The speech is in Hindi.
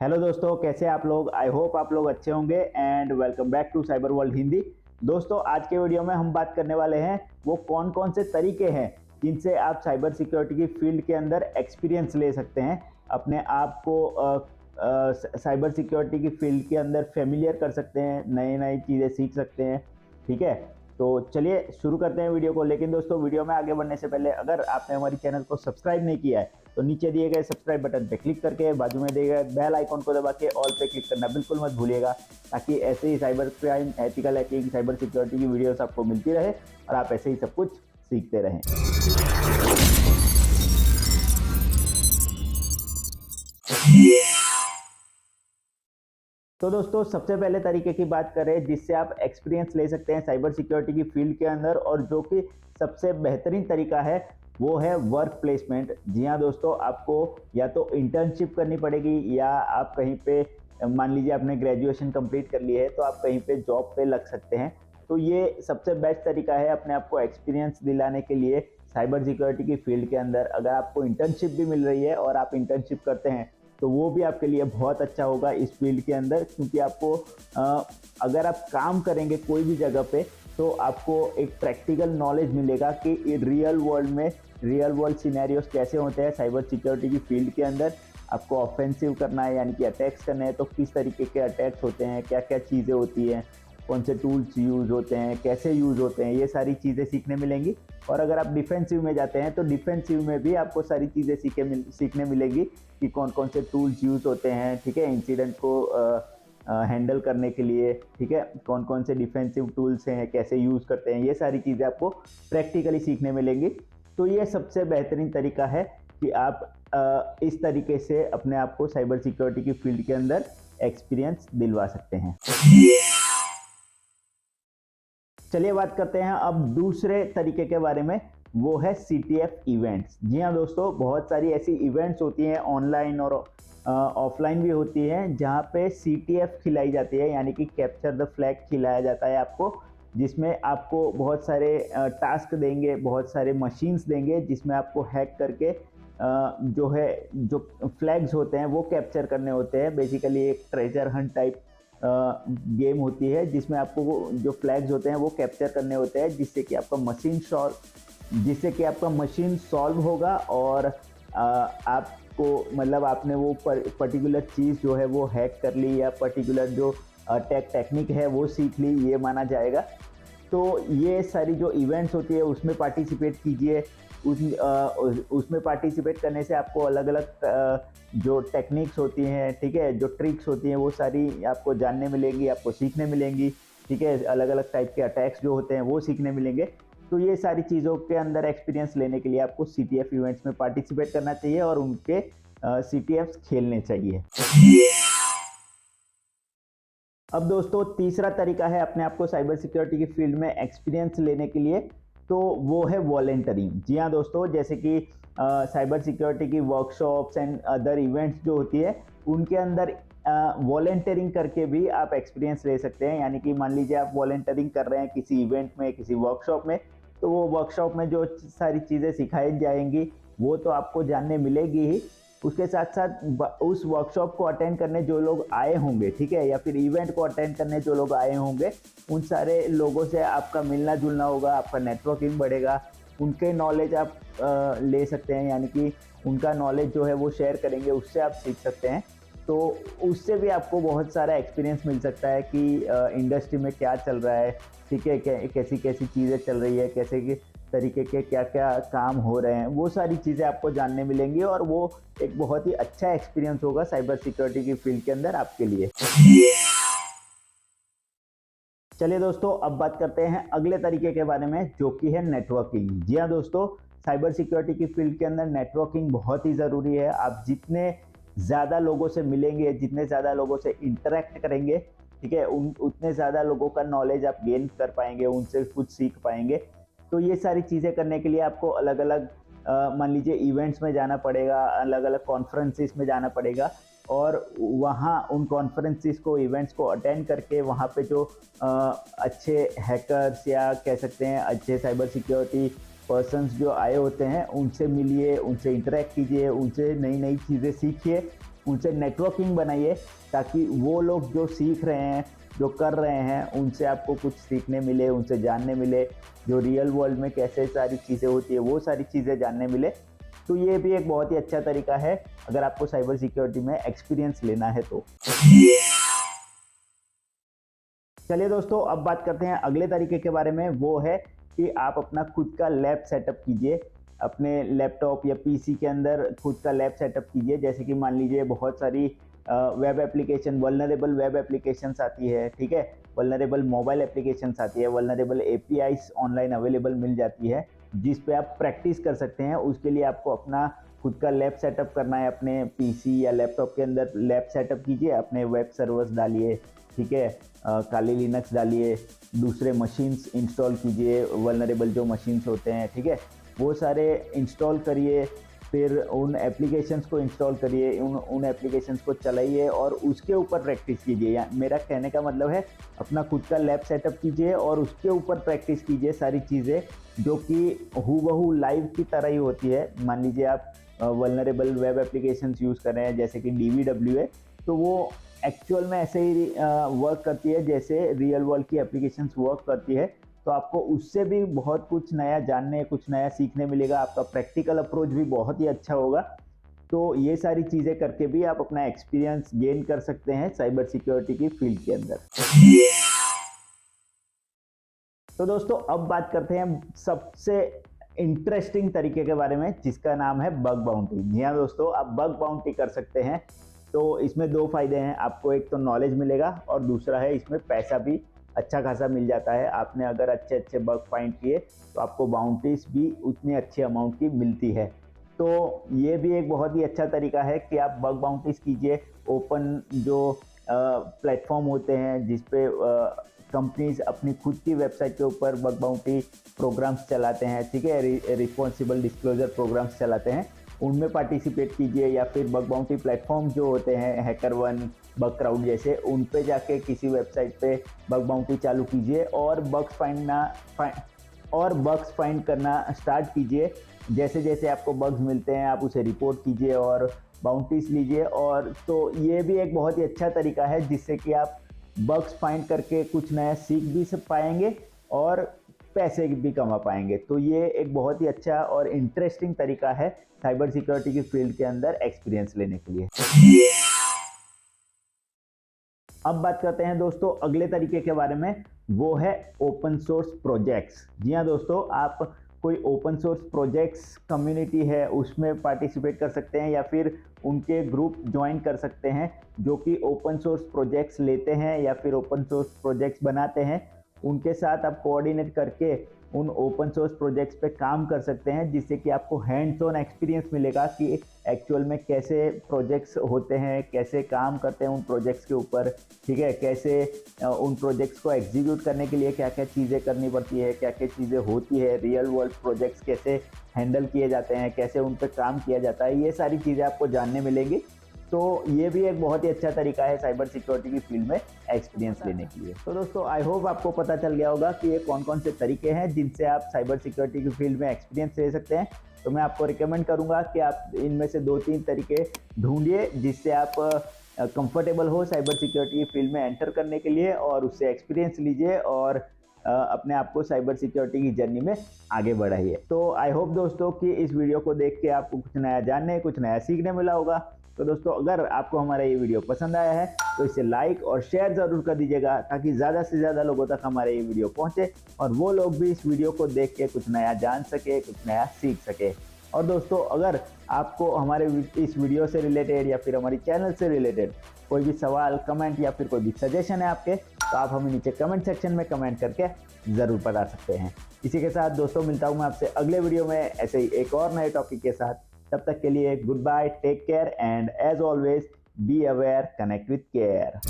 हेलो दोस्तों, कैसे आप लोग। आई होप आप लोग अच्छे होंगे and welcome back to cyber world Hindi. दोस्तों, आज के वीडियो में हम बात करने वाले हैं वो कौन कौन से तरीके हैं जिनसे आप साइबर सिक्योरिटी की फील्ड के अंदर एक्सपीरियंस ले सकते हैं, अपने आप को साइबर सिक्योरिटी की फील्ड के अंदर फेमिलियर कर सकते हैं, नई नई चीज़ें सीख सकते हैं। ठीक है, तो चलिए शुरू करते हैं वीडियो को। लेकिन दोस्तों, वीडियो में आगे बढ़ने से पहले अगर आपने हमारी चैनल को सब्सक्राइब नहीं किया है तो नीचे दिए गए सब्सक्राइब बटन पे क्लिक करके बाजू में दिए गए बेल आइकॉन को दबा के ऑल पे क्लिक करना बिल्कुल मत भूलिएगा, ताकि ऐसे ही cyber crime, ethical hacking, cyber security की वीडियोस आपको मिलती रहे और आप ऐसे ही सब कुछ सीखते रहें। तो दोस्तों, सबसे पहले तरीके की बात करें जिससे आप एक्सपीरियंस ले सकते हैं साइबर सिक्योरिटी की फील्ड के अंदर, और जो कि सबसे बेहतरीन तरीका है वो है वर्क प्लेसमेंट। जी हाँ दोस्तों, आपको या तो इंटर्नशिप करनी पड़ेगी या आप कहीं पे, मान लीजिए आपने ग्रेजुएशन कंप्लीट कर ली है तो आप कहीं पे जॉब पे लग सकते हैं। तो ये सबसे बेस्ट तरीका है अपने आप को एक्सपीरियंस दिलाने के लिए साइबर सिक्योरिटी की फील्ड के अंदर। अगर आपको इंटर्नशिप भी मिल रही है और आप इंटर्नशिप करते हैं तो वो भी आपके लिए बहुत अच्छा होगा इस फील्ड के अंदर, क्योंकि आपको अगर आप काम करेंगे कोई भी जगह पे तो आपको एक प्रैक्टिकल नॉलेज मिलेगा कि रियल वर्ल्ड में रियल वर्ल्ड सिनेरियोस कैसे होते हैं साइबर सिक्योरिटी की फील्ड के अंदर। आपको ऑफेंसिव करना है यानी कि अटैक्स करने हैं तो किस तरीके के अटैक्स होते हैं, क्या क्या चीज़ें होती हैं, कौन से टूल्स यूज़ होते हैं, कैसे यूज़ होते हैं, ये सारी चीज़ें सीखने मिलेंगी। और अगर आप डिफेंसिव में जाते हैं तो डिफेंसिव में भी आपको सारी चीज़ें सीखने मिलेगी कि कौन कौन से टूल्स यूज़ होते हैं। ठीक है, इंसिडेंट को हैंडल करने के लिए, ठीक है, कौन कौन से डिफेंसिव टूल्स हैं, कैसे यूज़ करते हैं, ये सारी चीज़ें आपको प्रैक्टिकली सीखने मिलेंगी। तो ये सबसे बेहतरीन तरीका है कि आप इस तरीके से अपने आप को साइबर सिक्योरिटी की फील्ड के अंदर एक्सपीरियंस दिलवा सकते हैं। चलिए बात करते हैं अब दूसरे तरीके के बारे में, वो है CTF इवेंट्स। जी हाँ दोस्तों, बहुत सारी ऐसी इवेंट्स होती हैं ऑनलाइन और ऑफलाइन भी होती हैं जहाँ पे CTF खिलाई जाती है, यानी कि कैप्चर द फ्लैग खिलाया जाता है आपको, जिसमें आपको बहुत सारे टास्क देंगे, बहुत सारे मशीन्स देंगे जिसमें आपको हैक करके जो फ्लैग्स होते हैं वो कैप्चर करने होते हैं। बेसिकली एक ट्रेजर हंट टाइप गेम होती है जिसमें आपको जो फ्लैग्स होते हैं वो कैप्चर करने होते हैं, जिससे कि आपका मशीन सॉल्व होगा और आपको, मतलब आपने वो पर्टिकुलर चीज़ जो है वो हैक कर ली या पर्टिकुलर जो टेक्निक है वो सीख ली, ये माना जाएगा। तो ये सारी जो इवेंट्स होती है उसमें पार्टिसिपेट कीजिए। उसमें पार्टिसिपेट करने से आपको अलग अलग जो टेक्निक्स होती हैं, ठीक है, जो ट्रिक्स होती हैं वो सारी आपको जानने मिलेंगी, आपको सीखने मिलेंगी। ठीक है, अलग अलग टाइप के अटैक्स जो होते हैं वो सीखने मिलेंगे। तो ये सारी चीज़ों के अंदर एक्सपीरियंस लेने के लिए आपको CTF इवेंट्स में पार्टिसिपेट करना चाहिए और उनके CTFs खेलने चाहिए। अब दोस्तों, तीसरा तरीका है अपने आप को साइबर सिक्योरिटी की फील्ड में एक्सपीरियंस लेने के लिए, तो वो है वॉलेंटरिंग। जी हाँ दोस्तों, जैसे कि साइबर सिक्योरिटी की वर्कशॉप्स एंड अदर इवेंट्स जो होती है उनके अंदर वॉलेंटरिंग करके भी आप एक्सपीरियंस ले सकते हैं। यानी कि मान लीजिए आप वॉलेंटरिंग कर रहे हैं किसी इवेंट में, किसी वर्कशॉप में, तो वो वर्कशॉप में जो सारी चीज़ें सिखाई जाएंगी वो तो आपको जानने मिलेगी ही, उसके साथ साथ उस वर्कशॉप को अटेंड करने जो लोग आए होंगे, ठीक है, या फिर इवेंट को अटेंड करने जो लोग आए होंगे, उन सारे लोगों से आपका मिलना जुलना होगा, आपका नेटवर्किंग बढ़ेगा, उनके नॉलेज आप ले सकते हैं, यानी कि उनका नॉलेज जो है वो शेयर करेंगे, उससे आप सीख सकते हैं। तो उससे भी आपको बहुत सारा एक्सपीरियंस मिल सकता है कि इंडस्ट्री में क्या चल रहा है, ठीक है, कैसी कैसी चीज़ें चल रही है, कैसे के तरीके के क्या क्या काम हो रहे हैं, वो सारी चीज़ें आपको जानने मिलेंगी और वो एक बहुत ही अच्छा एक्सपीरियंस होगा साइबर सिक्योरिटी की फील्ड के अंदर आपके लिए। चलिए दोस्तों, अब बात करते हैं अगले तरीके के बारे में, जो कि है नेटवर्किंग। जी हाँ दोस्तों, साइबर सिक्योरिटी की फील्ड के अंदर नेटवर्किंग बहुत ही ज़रूरी है। आप जितने ज़्यादा लोगों से मिलेंगे, जितने ज़्यादा लोगों से इंटरेक्ट करेंगे, ठीक है, उतने ज़्यादा लोगों का नॉलेज आप गेन कर पाएंगे, उनसे कुछ सीख पाएंगे। तो ये सारी चीज़ें करने के लिए आपको अलग अलग, मान लीजिए इवेंट्स में जाना पड़ेगा, अलग अलग कॉन्फ्रेंसिस में जाना पड़ेगा, और वहाँ उन कॉन्फ्रेंसिस को, इवेंट्स को अटेंड करके वहाँ पे जो अच्छे हैकर्स या कह सकते हैं अच्छे साइबर सिक्योरिटी पर्सन्स जो आए होते हैं उनसे मिलिए, उनसे इंटरेक्ट कीजिए, उनसे नई नई चीज़ें सीखिए, उनसे नेटवर्किंग बनाइए, ताकि वो लोग जो सीख रहे हैं, जो कर रहे हैं, उनसे आपको कुछ सीखने मिले, उनसे जानने मिले, जो रियल वर्ल्ड में कैसे सारी चीज़ें होती है वो सारी चीज़ें जानने मिले। तो ये भी एक बहुत ही अच्छा तरीका है अगर आपको साइबर सिक्योरिटी में एक्सपीरियंस लेना है तो। चलिए दोस्तों, अब बात करते हैं अगले तरीके के बारे में। वो है कि आप अपना खुद का लैब सेटअप कीजिए, अपने लैपटॉप या पीसी के अंदर खुद का लैब सेटअप कीजिए। जैसे कि मान लीजिए बहुत सारी web application, vulnerable web applications आती है, ठीक है, वल्नरेबल मोबाइल एप्लीकेशंस आती है, वल्नरेबल एपीआईज ऑनलाइन अवेलेबल मिल जाती है, जिस पे आप प्रैक्टिस कर सकते हैं। उसके लिए आपको अपना खुद का लैब सेटअप करना है। अपने पीसी या लैपटॉप के अंदर लैब सेटअप कीजिए, अपने वेब सर्वर्स डालिए, ठीक है, काली लिनक्स डालिए, दूसरे मशीन्स इंस्टॉल कीजिए, वल्नरेबल जो मशीन्स होते हैं, ठीक है, वो सारे इंस्टॉल करिए। फिर उन एप्लीकेशंस को इंस्टॉल करिए, उन एप्लीकेशंस को चलाइए और उसके ऊपर प्रैक्टिस कीजिए। या मेरा कहने का मतलब है अपना खुद का लैब सेटअप कीजिए और उसके ऊपर प्रैक्टिस कीजिए सारी चीज़ें, जो कि हूबहू लाइव की तरह ही होती है। मान लीजिए आप वल्नरेबल वेब एप्लीकेशंस यूज़ कर रहे हैं, जैसे कि DVW है, तो वो एक्चुअल में ऐसे ही वर्क करती है जैसे रियल वर्ल्ड की एप्लीकेशंस वर्क करती है। तो आपको उससे भी बहुत कुछ नया जानने, कुछ नया सीखने मिलेगा। आपका प्रैक्टिकल अप्रोच भी बहुत ही अच्छा होगा। तो ये सारी चीज़ें करके भी आप अपना एक्सपीरियंस गेन कर सकते हैं साइबर सिक्योरिटी की फील्ड के अंदर। तो दोस्तों, अब बात करते हैं सबसे इंटरेस्टिंग तरीके के बारे में, जिसका नाम है बग बाउंटी। जी हाँ दोस्तों, आप बग बाउंटी कर सकते हैं। तो इसमें दो फायदे हैं आपको, एक तो नॉलेज मिलेगा और दूसरा है इसमें पैसा भी अच्छा खासा मिल जाता है। आपने अगर अच्छे अच्छे बग फाइंड किए तो आपको बाउंटीज भी उतनी अच्छी अमाउंट की मिलती है। तो ये भी एक बहुत ही अच्छा तरीका है कि आप बग बाउंटीज कीजिए। ओपन जो प्लेटफॉर्म होते हैं जिसपे कंपनीज अपनी खुद की वेबसाइट के ऊपर बग बाउंटी प्रोग्राम्स चलाते हैं, ठीक है, रिस्पॉन्सिबल डिस्क्लोजर प्रोग्राम्स चलाते हैं, उनमें पार्टिसिपेट कीजिए। या फिर बग बाउंटी प्लेटफॉर्म जो होते हैं, हैकर1, बग क्राउड जैसे, उन पे जाके किसी वेबसाइट पे बग बाउंटी चालू कीजिए और बग्स फाइंड करना स्टार्ट कीजिए। जैसे जैसे आपको बग्स मिलते हैं आप उसे रिपोर्ट कीजिए और बाउंटीज लीजिए। और तो ये भी एक बहुत ही अच्छा तरीका है जिससे कि आप बग्स फाइंड करके कुछ नया सीख भी पाएंगे और पैसे भी कमा पाएंगे। तो ये एक बहुत ही अच्छा और इंटरेस्टिंग तरीका है साइबर सिक्योरिटी की फील्ड के अंदर एक्सपीरियंस लेने के लिए। अब बात करते हैं दोस्तों अगले तरीके के बारे में। वो है ओपन सोर्स प्रोजेक्ट्स। जी हाँ दोस्तों, आप कोई ओपन सोर्स प्रोजेक्ट्स कम्युनिटी है उसमें पार्टिसिपेट कर सकते हैं या फिर उनके ग्रुप ज्वाइन कर सकते हैं जो कि ओपन सोर्स प्रोजेक्ट्स लेते हैं या फिर ओपन सोर्स प्रोजेक्ट्स बनाते हैं। उनके साथ आप कोऑर्डिनेट करके उन ओपन सोर्स प्रोजेक्ट्स पे काम कर सकते हैं, जिससे कि आपको हैंड्स ऑन एक्सपीरियंस मिलेगा कि एक्चुअल में कैसे प्रोजेक्ट्स होते हैं, कैसे काम करते हैं उन प्रोजेक्ट्स के ऊपर, ठीक है, कैसे उन प्रोजेक्ट्स को एग्जीक्यूट करने के लिए क्या क्या चीज़ें करनी पड़ती है, क्या क्या चीज़ें होती है, रियल वर्ल्ड प्रोजेक्ट्स कैसे हैंडल किए जाते हैं, कैसे उन पर काम किया जाता है, ये सारी चीज़ें आपको जानने मिलेंगी। तो ये भी एक बहुत ही अच्छा तरीका है साइबर सिक्योरिटी की फील्ड में एक्सपीरियंस लेने के लिए। तो दोस्तों, आई होप आपको पता चल गया होगा कि ये कौन कौन से तरीके हैं जिनसे आप साइबर सिक्योरिटी की फील्ड में एक्सपीरियंस ले सकते हैं। तो मैं आपको रिकमेंड करूंगा कि आप इनमें से 2-3 तरीके ढूंढिए जिससे आप कंफर्टेबल हो साइबर सिक्योरिटी की फील्ड में एंटर करने के लिए, और उससे एक्सपीरियंस लीजिए और अपने आप को साइबर सिक्योरिटी की जर्नी में आगे बढ़ाइए। तो आई होप दोस्तों कि इस वीडियो को देख के आपको कुछ नया जानने, कुछ नया सीखने मिला होगा। तो दोस्तों, अगर आपको हमारा ये वीडियो पसंद आया है तो इसे लाइक और शेयर ज़रूर कर दीजिएगा, ताकि ज़्यादा से ज़्यादा लोगों तक हमारा ये वीडियो पहुंचे और वो लोग भी इस वीडियो को देख के कुछ नया जान सके, कुछ नया सीख सके। और दोस्तों, अगर आपको हमारे इस वीडियो से रिलेटेड या फिर हमारी चैनल से रिलेटेड कोई भी सवाल, कमेंट या फिर कोई भी सजेशन है आपके, तो आप हमें नीचे कमेंट सेक्शन में कमेंट करके ज़रूर बता सकते हैं। इसी के साथ दोस्तों, मिलता हूँ मैं आपसे अगले वीडियो में ऐसे ही एक और नए टॉपिक के साथ। तब तक के लिए good bye, take care and as always be aware, connect with care.